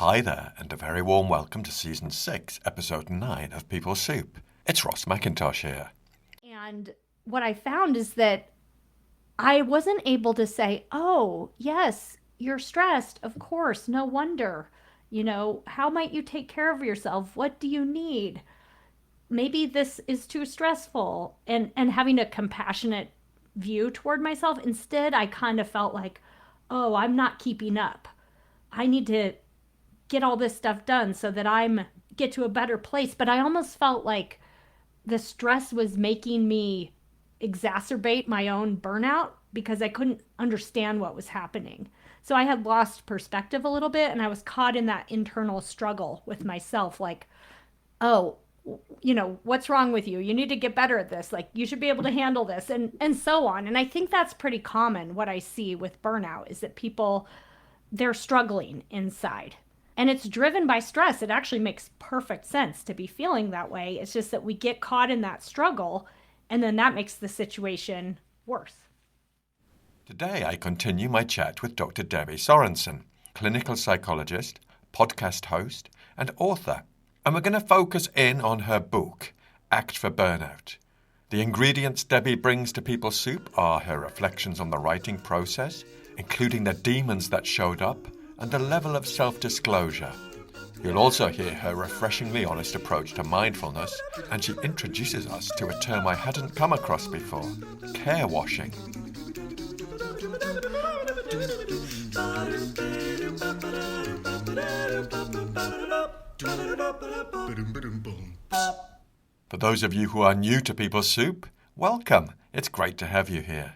Hi there, and a very warm welcome to Season 6, Episode 9 of People Soup. It's Ross McIntosh here. And what I found is that I wasn't able to say, oh, yes, you're stressed. Of course, no wonder. How might you take care of yourself? What do you need? Maybe this is too stressful. And having a compassionate view toward myself. Instead, I kind of felt like, oh, I'm not keeping up. I need to get all this stuff done so that I'm get to a better place. But I almost felt like the stress was making me exacerbate my own burnout because I couldn't understand what was happening. So I had lost perspective a little bit and I was caught in that internal struggle with myself like, oh, what's wrong with you? You need to get better at this. Like you should be able to handle this and so on. And I think that's pretty common what I see with burnout is that people they're struggling inside. And it's driven by stress. It actually makes perfect sense to be feeling that way. It's just that we get caught in that struggle and then that makes the situation worse. Today I continue my chat with Dr. Debbie Sorensen, clinical psychologist, podcast host, and author. And we're going to focus in on her book, Act for Burnout. The ingredients Debbie brings to People Soup are her reflections on the writing process, including the demons that showed up, and the level of self-disclosure. You'll also hear her refreshingly honest approach to mindfulness, and she introduces us to a term I hadn't come across before, care washing. For those of you who are new to People Soup, welcome. It's great to have you here.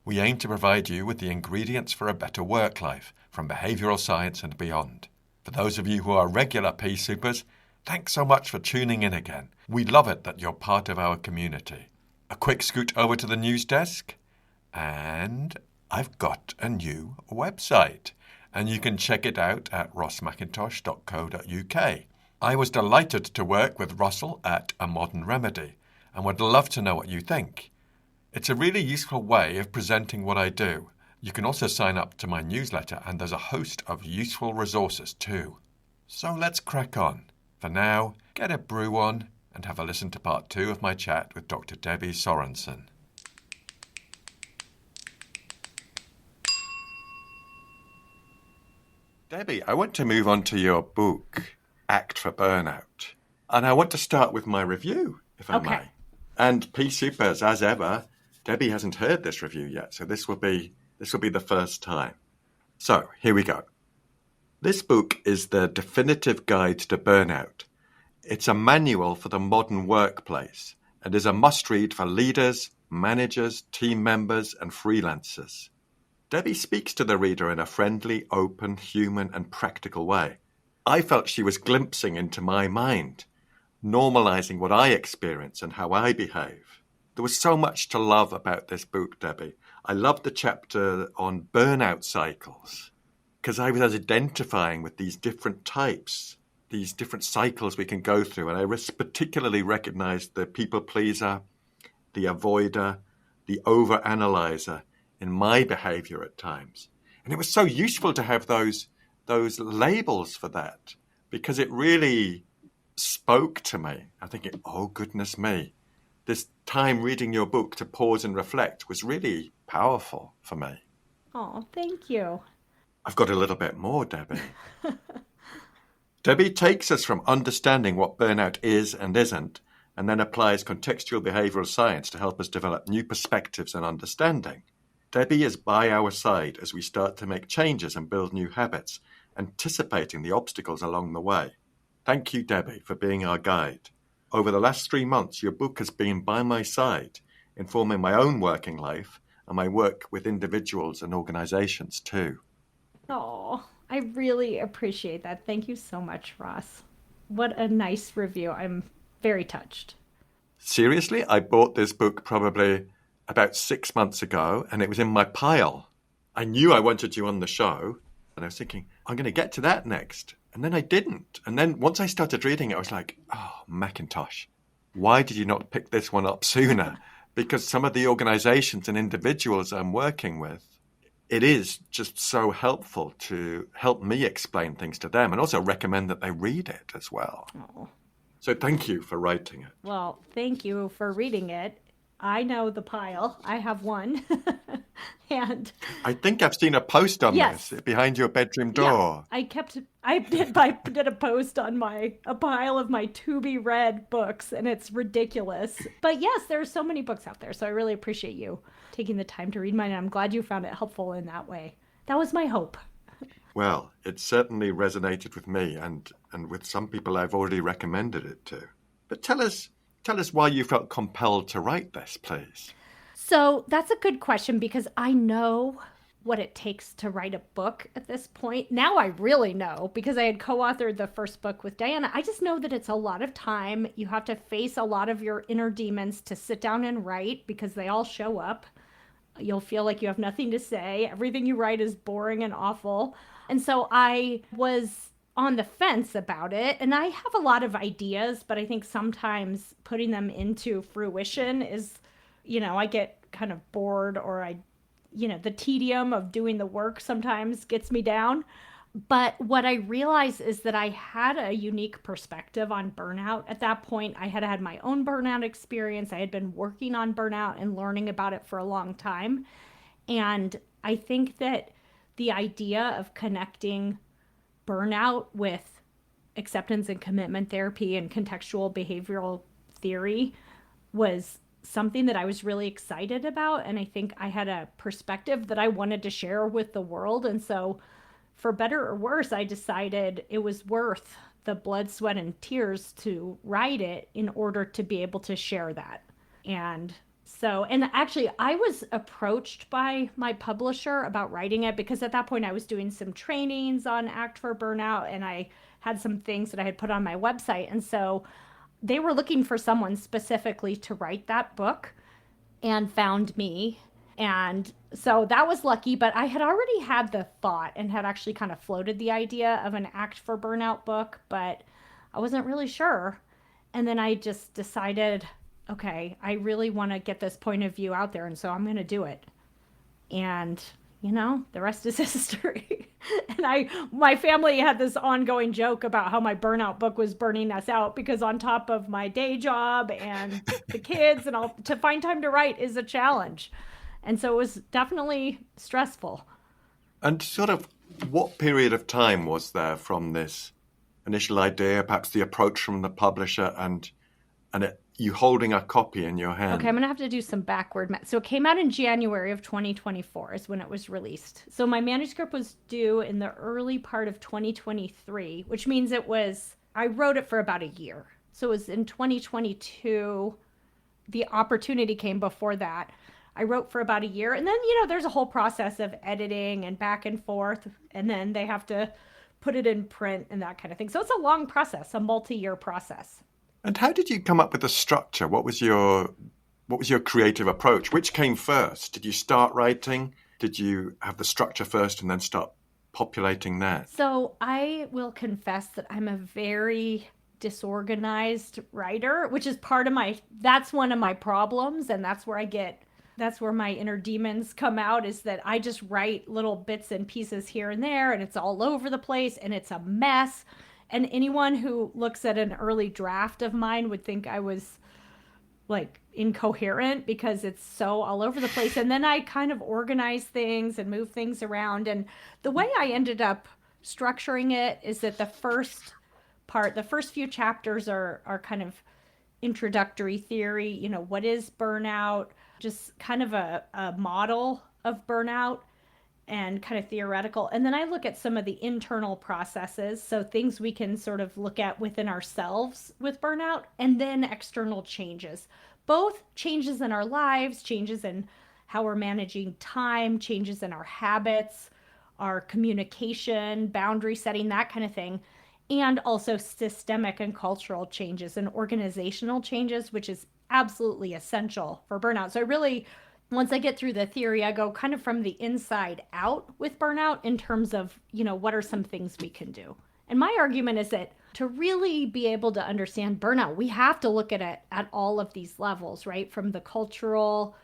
We aim to provide you with the ingredients for a better work life, from behavioural science and beyond. For those of you who are regular Pea Soupers, thanks so much for tuning in again. We love it that you're part of our community. A quick scoot over to the news desk, and I've got a new website, and you can check it out at rossmcintosh.co.uk. I was delighted to work with Russell at A Modern Remedy, and would love to know what you think. It's a really useful way of presenting what I do. You can also sign up to my newsletter, and there's a host of useful resources too. So let's crack on. For now, get a brew on and have a listen to part 2 of my chat with Dr. Debbie Sorensen. Debbie, I want to move on to your book, Act for Burnout. And I want to start with my review, if I may. And Pea Soupers, as ever, Debbie hasn't heard this review yet, so this will be the first time. So, here we go. This book is the definitive guide to burnout. It's a manual for the modern workplace and is a must-read for leaders, managers, team members, and freelancers. Debbie speaks to the reader in a friendly, open, human, and practical way. I felt she was glimpsing into my mind, normalizing what I experience and how I behave. There was so much to love about this book, Debbie. I loved the chapter on burnout cycles because I was identifying with these different types, these different cycles we can go through. And I particularly recognized the people pleaser, the avoider, the overanalyzer in my behavior at times. And it was so useful to have those labels for that because it really spoke to me. I'm thinking, oh, goodness me. This time reading your book to pause and reflect was really powerful for me. Oh, thank you. I've got a little bit more, Debbie. Debbie takes us from understanding what burnout is and isn't, and then applies contextual behavioural science to help us develop new perspectives and understanding. Debbie is by our side as we start to make changes and build new habits, anticipating the obstacles along the way. Thank you, Debbie, for being our guide. Over the last 3 months, your book has been by my side, informing my own working life and my work with individuals and organizations too. Oh, I really appreciate that. Thank you so much, Ross. What a nice review. I'm very touched. Seriously, I bought this book probably about 6 months ago, and it was in my pile. I knew I wanted you on the show, and I was thinking, I'm going to get to that next. And then I didn't. And then once I started reading it, I was like, oh, McIntosh, why did you not pick this one up sooner? Because some of the organizations and individuals I'm working with, it is just so helpful to help me explain things to them and also recommend that they read it as well. Oh. So thank you for writing it. Well, thank you for reading it. I know the pile. I have one. And I think I've seen a post on yes, this behind your bedroom yeah, door. I did a post on a pile of my to be read books, and it's ridiculous. But yes, there are so many books out there. So I really appreciate you taking the time to read mine. And I'm glad you found it helpful in that way. That was my hope. Well, it certainly resonated with me and with some people I've already recommended it to. But tell us why you felt compelled to write this, please. So that's a good question because I know what it takes to write a book at this point. Now I really know because I had co-authored the first book with Diana. I just know that it's a lot of time. You have to face a lot of your inner demons to sit down and write because they all show up. You'll feel like you have nothing to say. Everything you write is boring and awful. And so I was on the fence about it. And I have a lot of ideas, but I think sometimes putting them into fruition is, I get kind of bored or the tedium of doing the work sometimes gets me down. But what I realized is that I had a unique perspective on burnout. At that point, I had had my own burnout experience. I had been working on burnout and learning about it for a long time. And I think that the idea of connecting burnout with acceptance and commitment therapy and contextual behavioral theory was something that I was really excited about. And I think I had a perspective that I wanted to share with the world. And so for better or worse, I decided it was worth the blood, sweat, and tears to write it in order to be able to share that. And actually, I was approached by my publisher about writing it because at that point I was doing some trainings on ACT for Burnout and I had some things that I had put on my website. And so they were looking for someone specifically to write that book and found me. And so that was lucky, but I had already had the thought and had actually kind of floated the idea of an ACT for Burnout book, but I wasn't really sure. And then I just decided, okay, I really want to get this point of view out there, and so I'm going to do it. And, the rest is history. And my family had this ongoing joke about how my burnout book was burning us out because on top of my day job and the kids and all, to find time to write is a challenge. And so it was definitely stressful. And sort of what period of time was there from this initial idea, perhaps the approach from the publisher and you holding a copy in your hand? Okay, I'm going to have to do some backward math. So it came out in January of 2024 is when it was released. So my manuscript was due in the early part of 2023, which means I wrote it for about a year. So it was in 2022. The opportunity came before that. I wrote for about a year. And then, there's a whole process of editing and back and forth. And then they have to put it in print and that kind of thing. So it's a long process, a multi-year process. And how did you come up with the structure? What was your creative approach? Which came first? Did you start writing? Did you have the structure first and then start populating that? So I will confess that I'm a very disorganized writer, which is that's one of my problems. And that's where my inner demons come out, is that I just write little bits and pieces here and there, and it's all over the place and it's a mess. And anyone who looks at an early draft of mine would think I was like incoherent because it's so all over the place. And then I kind of organize things and move things around. And the way I ended up structuring it is that the first few chapters are kind of introductory theory. What is burnout? Just kind of a model of burnout. And kind of theoretical. And then I look at some of the internal processes, so things we can sort of look at within ourselves with burnout, and then external changes. Both changes in our lives, changes in how we're managing time, changes in our habits, our communication, boundary setting, that kind of thing. And also systemic and cultural changes and organizational changes, which is absolutely essential for burnout. So once I get through the theory, I go kind of from the inside out with burnout in terms of, what are some things we can do? And my argument is that to really be able to understand burnout, we have to look at it at all of these levels, right? From the cultural,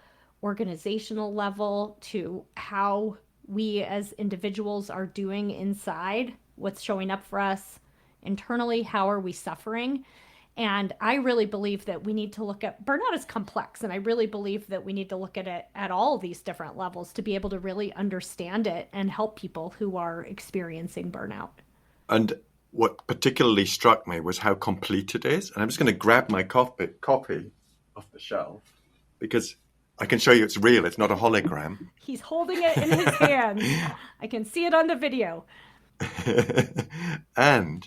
organizational level to how we as individuals are doing inside, what's showing up for us internally, how are we suffering. And I really believe that we need to look at burnout is complex. And I really believe that we need to look at it at all these different levels to be able to really understand it and help people who are experiencing burnout. And what particularly struck me was how complete it is. And I'm just going to grab my copy off the shelf because I can show you it's real. It's not a hologram. He's holding it in his hands. I can see it on the video. And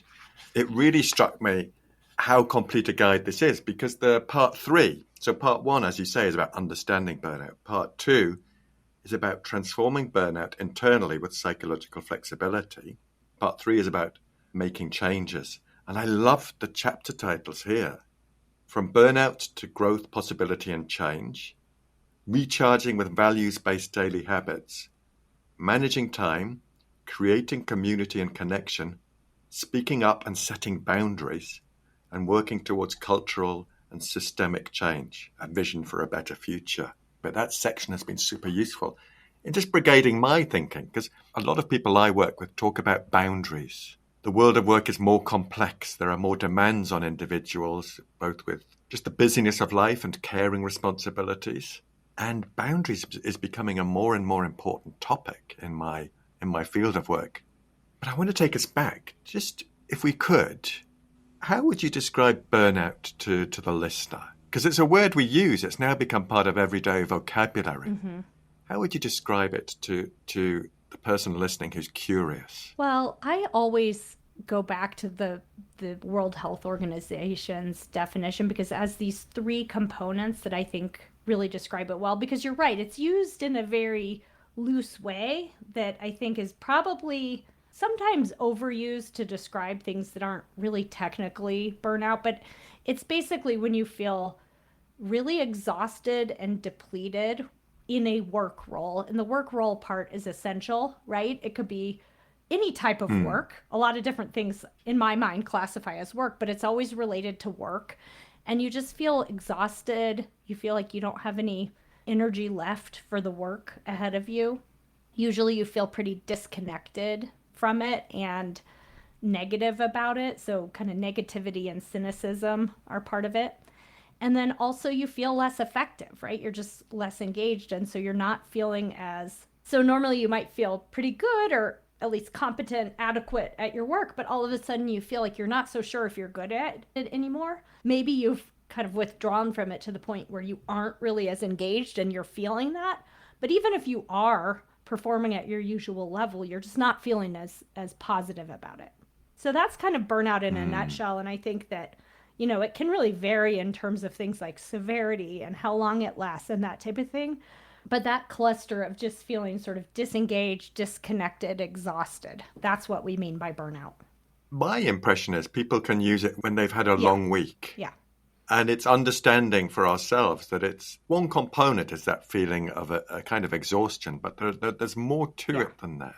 it really struck me how complete a guide this is, because the part 3, so part 1, as you say, is about understanding burnout. Part 2 is about transforming burnout internally with psychological flexibility. Part 3 is about making changes. And I love the chapter titles here. From burnout to growth, possibility and change, recharging with values-based daily habits, managing time, creating community and connection, speaking up and setting boundaries, and working towards cultural and systemic change, a vision for a better future. But that section has been super useful in just brigading my thinking, because a lot of people I work with talk about boundaries. The world of work is more complex. There are more demands on individuals, both with just the busyness of life and caring responsibilities. And boundaries is becoming a more and more important topic in my field of work. But I want to take us back, just if we could. How would you describe burnout to the listener? Because it's a word we use. It's now become part of everyday vocabulary. Mm-hmm. How would you describe it to the person listening who's curious? Well, I always go back to the World Health Organization's definition, because it has these 3 components that I think really describe it well. Because you're right, it's used in a very loose way that I think is probably sometimes overused to describe things that aren't really technically burnout, but it's basically when you feel really exhausted and depleted in a work role. And the work role part is essential, right? It could be any type of work. A lot of different things in my mind classify as work, but it's always related to work. And you just feel exhausted. You feel like you don't have any energy left for the work ahead of you. Usually you feel pretty disconnected from it and negative about it. So kind of negativity and cynicism are part of it. And then also you feel less effective, right? You're just less engaged. And so you're not feeling as, so normally you might feel pretty good or at least competent, adequate at your work, but all of a sudden you feel like you're not so sure if you're good at it anymore. Maybe you've kind of withdrawn from it to the point where you aren't really as engaged and you're feeling that. But even if you are performing at your usual level, you're just not feeling as positive about it. So that's kind of burnout in a nutshell. And I think that, you know, it can really vary in terms of things like severity and how long it lasts and that type of thing. But that cluster of just feeling sort of disengaged, disconnected, exhausted, that's what we mean by burnout. My impression is people can use it when they've had a long week. Yeah. And it's understanding for ourselves that it's one component is that feeling of a kind of exhaustion, but there's more to it than that.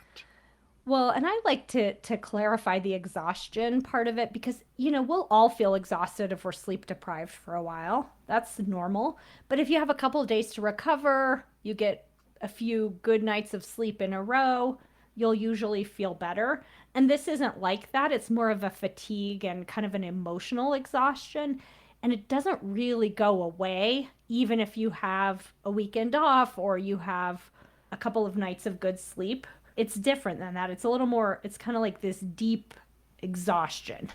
Well, and I like to clarify the exhaustion part of it because, you know, we'll all feel exhausted if we're sleep deprived for a while. That's normal. But if you have a couple of days to recover, you get a few good nights of sleep in a row, you'll usually feel better. And this isn't like that. It's more of a fatigue and kind of an emotional exhaustion. And it doesn't really go away, even if you have a weekend off or you have a couple of nights of good sleep. It's different than that. It's a little more, it's kind of like this deep exhaustion.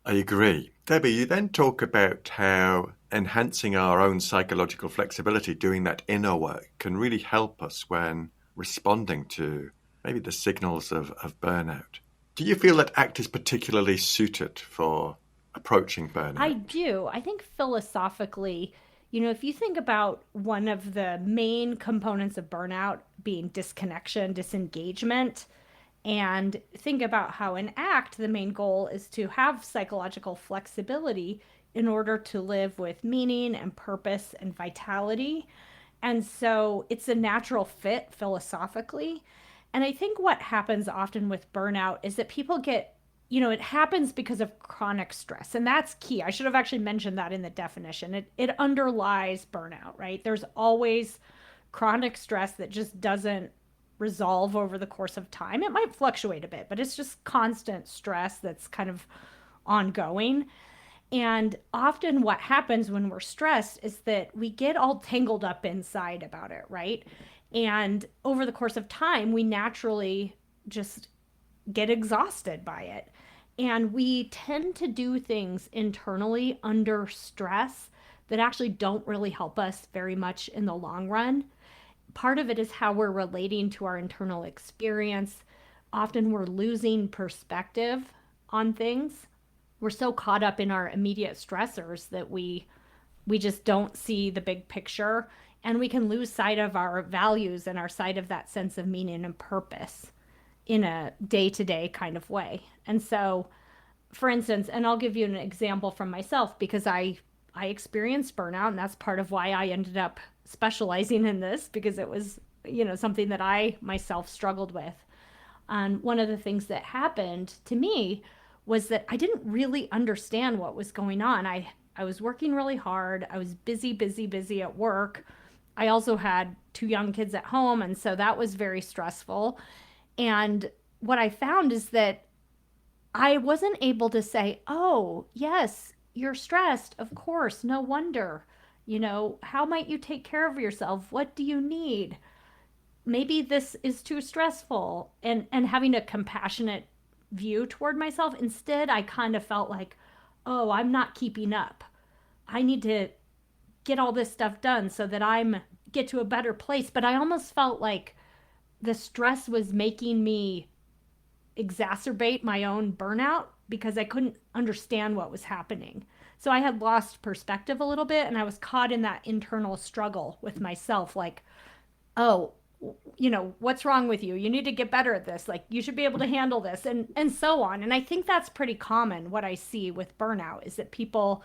I agree. Debbie, you then talk about how enhancing our own psychological flexibility, doing that inner work, can really help us when responding to maybe the signals of burnout. Do you feel that ACT is particularly suited for approaching burnout? I do. I think philosophically, you know, if you think about one of the main components of burnout being disconnection, disengagement, and think about how in ACT, the main goal is to have psychological flexibility in order to live with meaning and purpose and vitality. And so it's a natural fit philosophically. And I think what happens often with burnout is that people get, you know, it happens because of chronic stress. And that's key. I should have actually mentioned that in the definition. It underlies burnout, right? There's always chronic stress that just doesn't resolve over the course of time. It might fluctuate a bit, but it's just constant stress that's kind of ongoing. And often what happens when we're stressed is that we get all tangled up inside about it, right? And over the course of time, we naturally just get exhausted by it. And we tend to do things internally under stress that actually don't really help us very much in the long run. Part of it is how we're relating to our internal experience. Often we're losing perspective on things. We're so caught up in our immediate stressors that we just don't see the big picture, and we can lose sight of our values and our sight of that sense of meaning and purpose in a day-to-day kind of way. And so, for instance, and I'll give you an example from myself because I experienced burnout, and that's part of why I ended up specializing in this, because it was, something that I myself struggled with. And one of the things that happened to me was that I didn't really understand what was going on. I was working really hard. I was busy at work. I also had 2 young kids at home, and so that was very stressful. And what I found is that I wasn't able to say, oh, yes, you're stressed. Of course, no wonder. How might you take care of yourself? What do you need? Maybe this is too stressful. And having a compassionate view toward myself. Instead, I kind of felt like, oh, I'm not keeping up. I need to get all this stuff done so that I'm get to a better place. But I almost felt like the stress was making me exacerbate my own burnout because I couldn't understand what was happening. So I had lost perspective a little bit, and I was caught in that internal struggle with myself, like, oh, what's wrong with you? You need to get better at this. Like, you should be able to handle this, and so on. And I think that's pretty common. What I see with burnout is that people,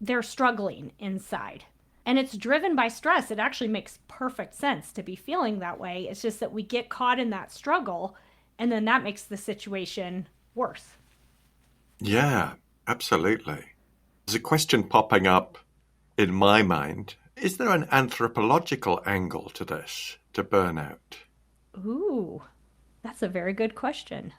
they're struggling inside. And it's driven by stress. It actually makes perfect sense to be feeling that way. It's just that we get caught in that struggle, and then that makes the situation worse. Yeah, absolutely. There's a question popping up in my mind. Is there an anthropological angle to this, to burnout? Ooh, that's a very good question.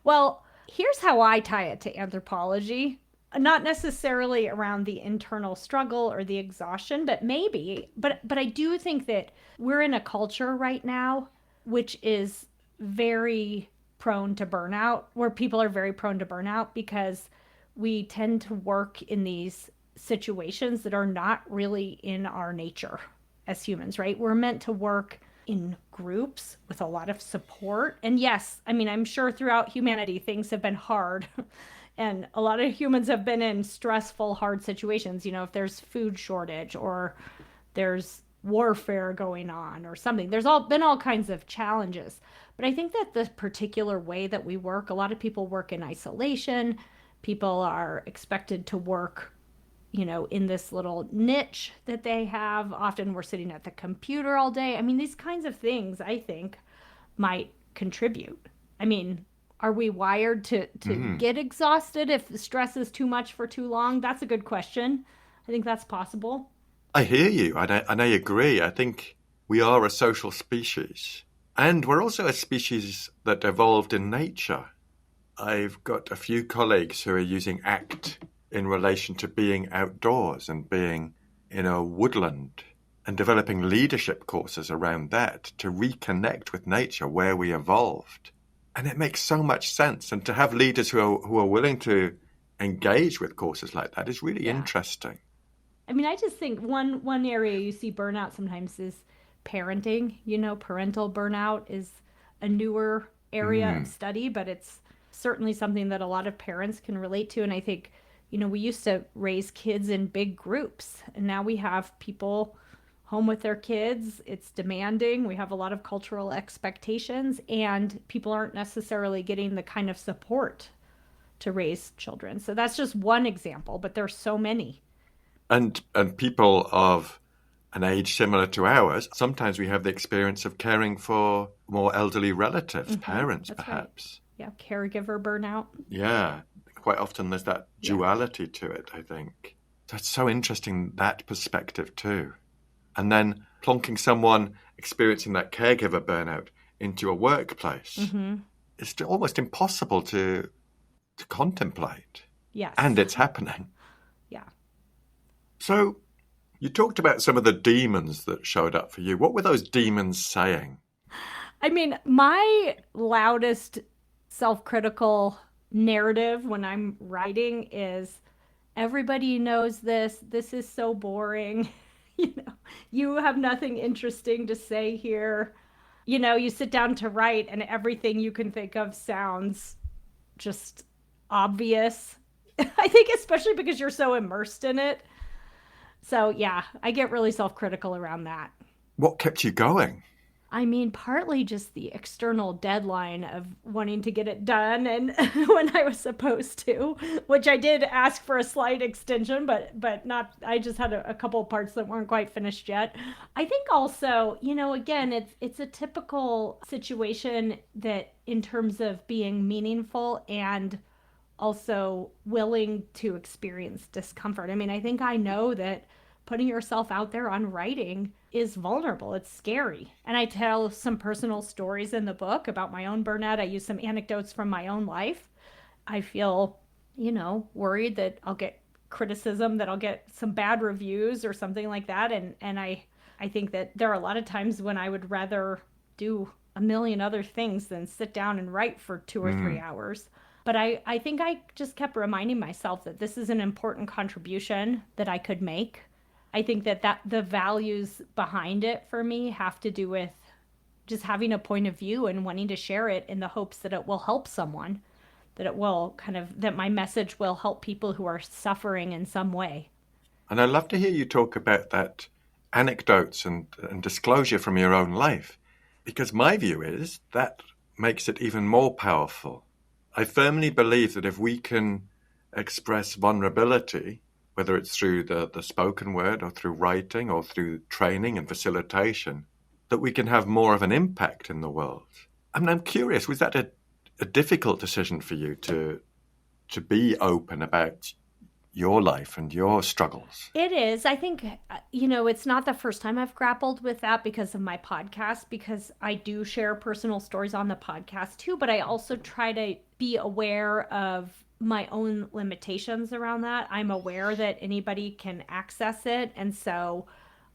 Well, here's how I tie it to anthropology. Not necessarily around the internal struggle or the exhaustion, but maybe. But I do think that we're in a culture right now which is very prone to burnout, where people are very prone to burnout because we tend to work in these situations that are not really in our nature as humans, right? We're meant to work in groups with a lot of support. And yes, I mean, I'm sure throughout humanity, things have been hard. And a lot of humans have been in stressful, hard situations. If there's food shortage or there's warfare going on or something, there's been all kinds of challenges. But I think that the particular way that we work, a lot of people work in isolation. People are expected to work, in this little niche that they have. Often we're sitting at the computer all day. I mean, these kinds of things, I think, might contribute. I mean, are we wired to get exhausted if the stress is too much for too long? That's a good question. I think that's possible. I hear you, and I agree. I think we are a social species, and we're also a species that evolved in nature. I've got a few colleagues who are using ACT in relation to being outdoors and being in a woodland and developing leadership courses around that to reconnect with nature where we evolved. And it makes so much sense. And to have leaders who are willing to engage with courses like that is really interesting. I mean, I just think one area you see burnout sometimes is parenting. Parental burnout is a newer area of study, but it's certainly something that a lot of parents can relate to. And I think, we used to raise kids in big groups, and now we have people home with their kids. It's demanding. We have a lot of cultural expectations, and people aren't necessarily getting the kind of support to raise children. So that's just one example, but there's so many. And people of an age similar to ours, sometimes we have the experience of caring for more elderly relatives, parents, that's perhaps. Right. Yeah, caregiver burnout. Yeah, quite often there's that duality to it, I think. That's so interesting, that perspective too. And then plonking someone experiencing that caregiver burnout into a workplace, it's almost impossible to contemplate. Yes. And it's happening. Yeah. So you talked about some of the demons that showed up for you. What were those demons saying? I mean, my loudest self-critical narrative when I'm writing is, everybody knows this. This is so boring. You have nothing interesting to say here. You sit down to write and everything you can think of sounds just obvious. I think especially because you're so immersed in it. So yeah, I get really self-critical around that. What kept you going? I mean, partly just the external deadline of wanting to get it done and when I was supposed to, which I did ask for a slight extension, but not, I just had a couple of parts that weren't quite finished yet. I think also, again, it's a typical situation that in terms of being meaningful and also willing to experience discomfort. I mean, I think I know that putting yourself out there on writing is vulnerable. It's scary. And I tell some personal stories in the book about my own burnout. I use some anecdotes from my own life. I feel, worried that I'll get criticism, that I'll get some bad reviews or something like that. And I think that there are a lot of times when I would rather do a million other things than sit down and write for 2 or 3 hours. But I think I just kept reminding myself that this is an important contribution that I could make. I think that the values behind it for me have to do with just having a point of view and wanting to share it in the hopes that it will help someone, that it will that my message will help people who are suffering in some way. And I love to hear you talk about that anecdotes and disclosure from your own life, because my view is that makes it even more powerful. I firmly believe that if we can express vulnerability, whether it's through the spoken word or through writing or through training and facilitation, that we can have more of an impact in the world. I mean, I'm curious, was that a difficult decision for you to be open about your life and your struggles? It is. I think, it's not the first time I've grappled with that because of my podcast, because I do share personal stories on the podcast too, but I also try to be aware of my own limitations around that. I'm aware that anybody can access it, and so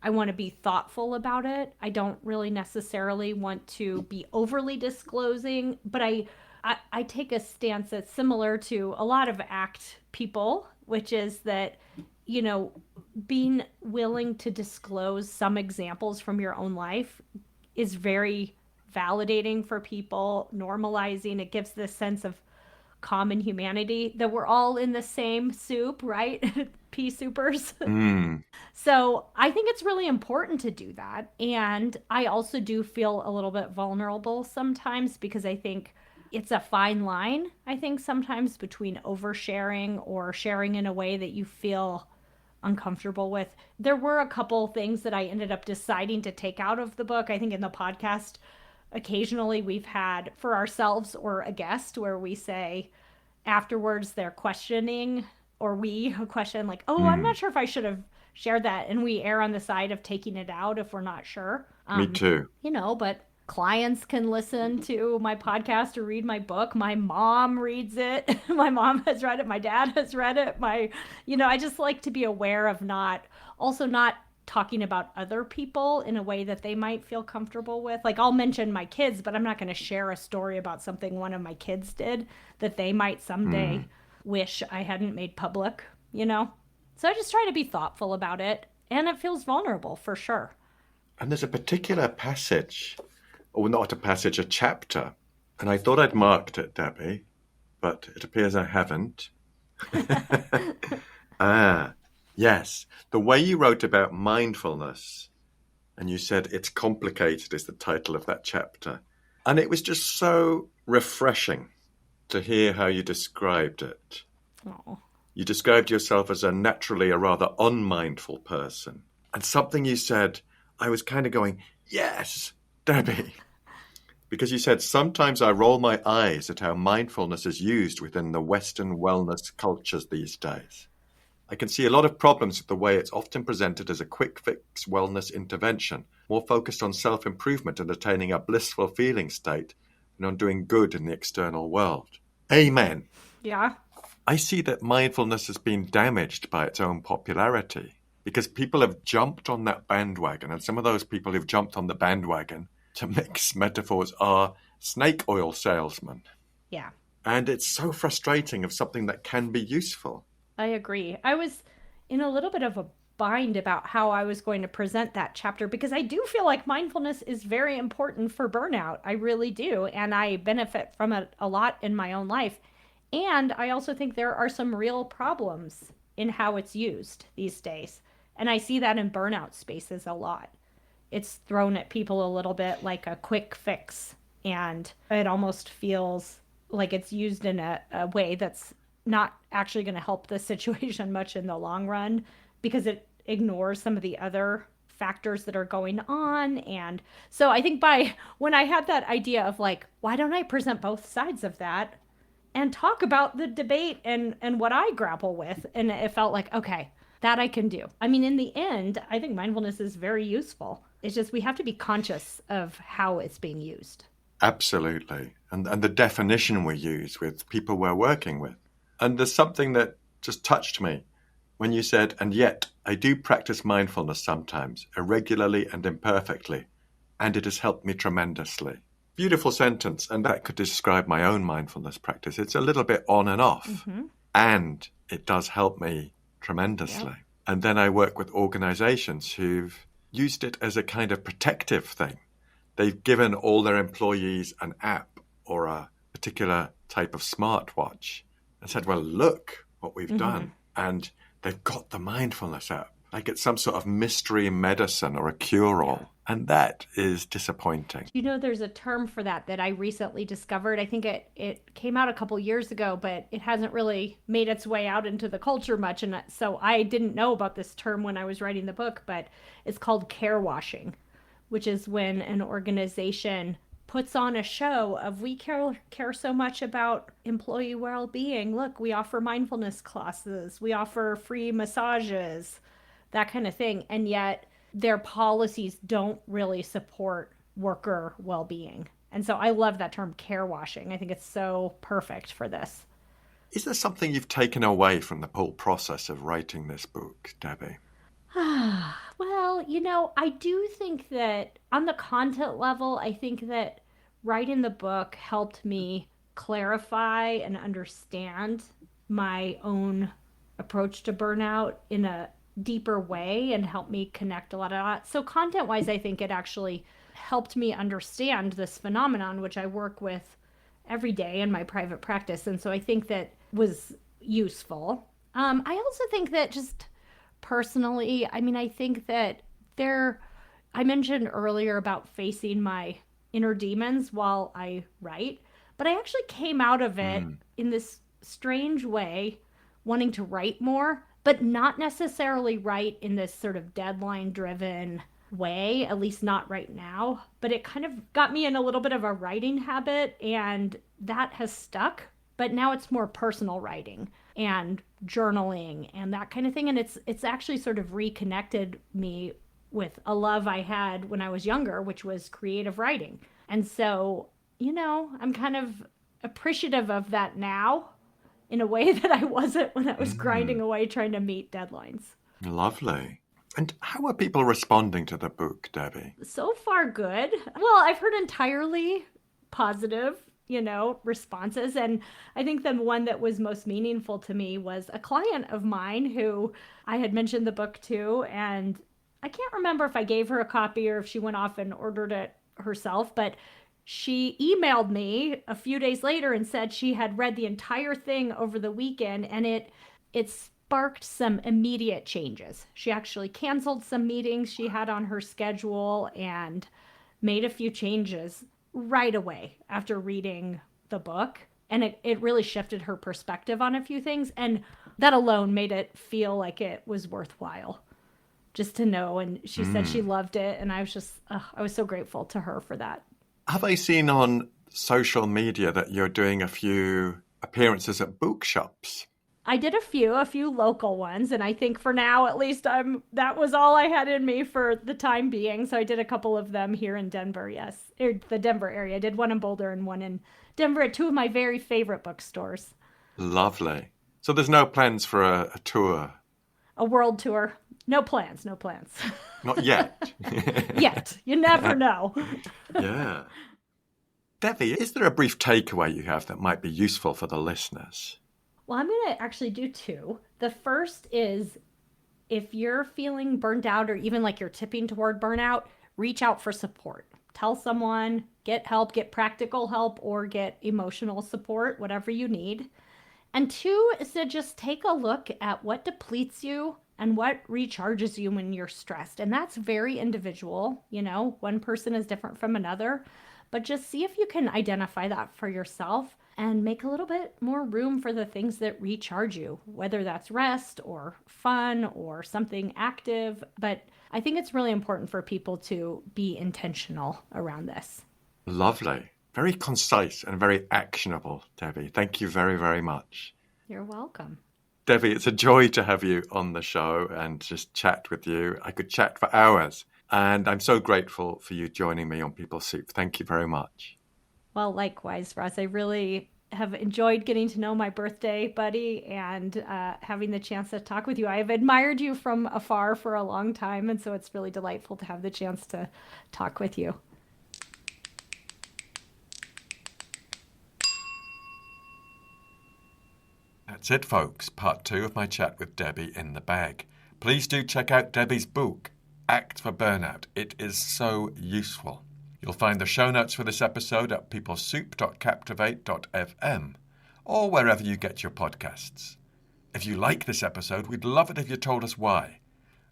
I want to be thoughtful about it. I don't really necessarily want to be overly disclosing, but I take a stance that's similar to a lot of ACT people, which is that, being willing to disclose some examples from your own life is very validating for people, normalizing. It gives this sense of common humanity, that we're all in the same soup, right? Pea soupers. So I think it's really important to do that. And I also do feel a little bit vulnerable sometimes, because I think it's a fine line, I think, sometimes between oversharing or sharing in a way that you feel uncomfortable with. There were a couple things that I ended up deciding to take out of the book. I think in the podcast, occasionally we've had for ourselves or a guest where we say afterwards they're questioning, or we question like, I'm not sure if I should have shared that. And we err on the side of taking it out if we're not sure. Me too. But clients can listen to my podcast or read my book. My mom reads it. My mom has read it. My dad has read it. I just like to be aware of not talking about other people in a way that they might feel comfortable with. Like, I'll mention my kids, but I'm not going to share a story about something one of my kids did that they might someday wish I hadn't made public, So I just try to be thoughtful about it, and it feels vulnerable for sure. And there's a particular passage, or not a passage, a chapter, and I thought I'd marked it, Debbie, but it appears I haven't. Yes, the way you wrote about mindfulness, and you said It's Complicated is the title of that chapter. And it was just so refreshing to hear how you described it. Oh. You described yourself as naturally a rather unmindful person. And something you said, I was kind of going, yes, Debbie. Because you said, sometimes I roll my eyes at how mindfulness is used within the Western wellness cultures these days. I can see a lot of problems with the way it's often presented as a quick fix wellness intervention, more focused on self-improvement and attaining a blissful feeling state than on doing good in the external world. Amen. Yeah. I see that mindfulness has been damaged by its own popularity because people have jumped on that bandwagon, and some of those people who've jumped on the bandwagon, to mix metaphors, are snake oil salesmen. Yeah. And it's so frustrating of something that can be useful. I agree. I was in a little bit of a bind about how I was going to present that chapter because I do feel like mindfulness is very important for burnout. I really do. And I benefit from it a lot in my own life. And I also think there are some real problems in how it's used these days. And I see that in burnout spaces a lot. It's thrown at people a little bit like a quick fix. And it almost feels like it's used in a way that's not actually going to help the situation much in the long run because it ignores some of the other factors that are going on. And so I think when I had that idea of like, why don't I present both sides of that and talk about the debate and what I grapple with? And it felt like, okay, that I can do. I mean, in the end, I think mindfulness is very useful. It's just we have to be conscious of how it's being used. Absolutely. And the definition we use with people we're working with. And there's something that just touched me when you said, and yet I do practice mindfulness sometimes, irregularly and imperfectly, and it has helped me tremendously. Beautiful sentence, and that could describe my own mindfulness practice. It's a little bit on and off, and it does help me tremendously. Yep. And then I work with organizations who've used it as a kind of protective thing. They've given all their employees an app or a particular type of smartwatch and said, well, look what we've done. And they've got the mindfulness app, like it's some sort of mystery medicine or a cure-all. And that is disappointing. You know, there's a term for that I recently discovered. I think it came out a couple years ago, but it hasn't really made its way out into the culture much. And so I didn't know about this term when I was writing the book, but it's called care washing, which is when an organization puts on a show of we care so much about employee well-being. Look, we offer mindfulness classes, we offer free massages, that kind of thing. And yet their policies don't really support worker well-being. And so I love that term care washing. I think it's so perfect for this. Is there something you've taken away from the whole process of writing this book, Debbie? Well, you know, I do think that on the content level, I think that writing the book helped me clarify and understand my own approach to burnout in a deeper way and helped me connect a lot of that. So content-wise, I think it actually helped me understand this phenomenon, which I work with every day in my private practice. And so I think that was useful. I also think that just personally, I mean, I think that I mentioned earlier about facing my inner demons while I write, but I actually came out of it in this strange way, wanting to write more, but not necessarily write in this sort of deadline-driven way, at least not right now. But it kind of got me in a little bit of a writing habit, and that has stuck. But now it's more personal writing and journaling and that kind of thing. And it's actually sort of reconnected me with a love I had when I was younger, which was creative writing. And so, you know, I'm kind of appreciative of that now in a way that I wasn't when I was grinding away trying to meet deadlines. Lovely. And how are people responding to the book, Debbie? So far, good. Well, I've heard entirely positive, you know, responses. And I think the one that was most meaningful to me was a client of mine who I had mentioned the book to. And I can't remember if I gave her a copy or if she went off and ordered it herself, but she emailed me a few days later and said she had read the entire thing over the weekend and it sparked some immediate changes. She actually canceled some meetings she had on her schedule and made a few changes right away after reading the book. And it really shifted her perspective on a few things. And that alone made it feel like it was worthwhile just to know. And she said she loved it. And I was so grateful to her for that. Have I seen on social media that you're doing a few appearances at bookshops? I did a few local ones, and I think for now, at least, that was all I had in me for the time being. So I did a couple of them here in Denver, yes, or the Denver area. I did one in Boulder and one in Denver at two of my very favorite bookstores. Lovely. So there's no plans for a tour? A world tour. No plans, no plans. Not yet. Yet. You never know. Yeah. Debbie, is there a brief takeaway you have that might be useful for the listeners? Well, I'm going to actually do two. The first is if you're feeling burned out or even like you're tipping toward burnout, reach out for support. Tell someone, get help, get practical help, or get emotional support, whatever you need. And two is to just take a look at what depletes you and what recharges you when you're stressed. And that's very individual. One person is different from another, but just see if you can identify that for yourself and make a little bit more room for the things that recharge you, whether that's rest or fun or something active. But I think it's really important for people to be intentional around this. Lovely. Very concise and very actionable, Debbie. Thank you very, very much. You're welcome. Debbie, it's a joy to have you on the show and just chat with you. I could chat for hours, and I'm so grateful for you joining me on People Soup. Thank you very much. Well, likewise, Ross. I really have enjoyed getting to know my birthday buddy and having the chance to talk with you. I have admired you from afar for a long time, and so it's really delightful to have the chance to talk with you. That's it, folks. Part 2 of my chat with Debbie in the bag. Please do check out Debbie's book, Act for Burnout. It is so useful. You'll find the show notes for this episode at peoplesoup.captivate.fm or wherever you get your podcasts. If you like this episode, we'd love it if you told us why.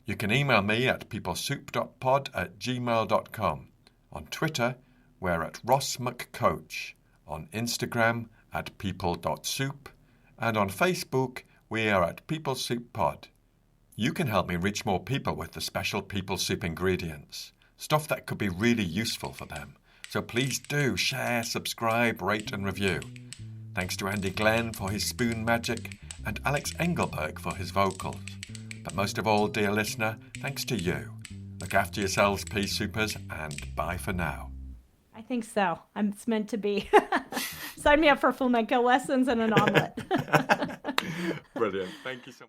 You can email me at peoplesoup.pod@gmail.com. On Twitter, we're at Ross McCoach. On Instagram, at people.soup. And on Facebook, we are at People Soup Pod. You can help me reach more people with the special People Soup ingredients. Stuff that could be really useful for them. So please do share, subscribe, rate and review. Thanks to Andy Glenn for his spoon magic and Alex Engelberg for his vocals. But most of all, dear listener, thanks to you. Look after yourselves, Pea Soupers, and bye for now. I think so. It's meant to be. Sign me up for flamenco lessons and an omelet. Brilliant. Thank you so much.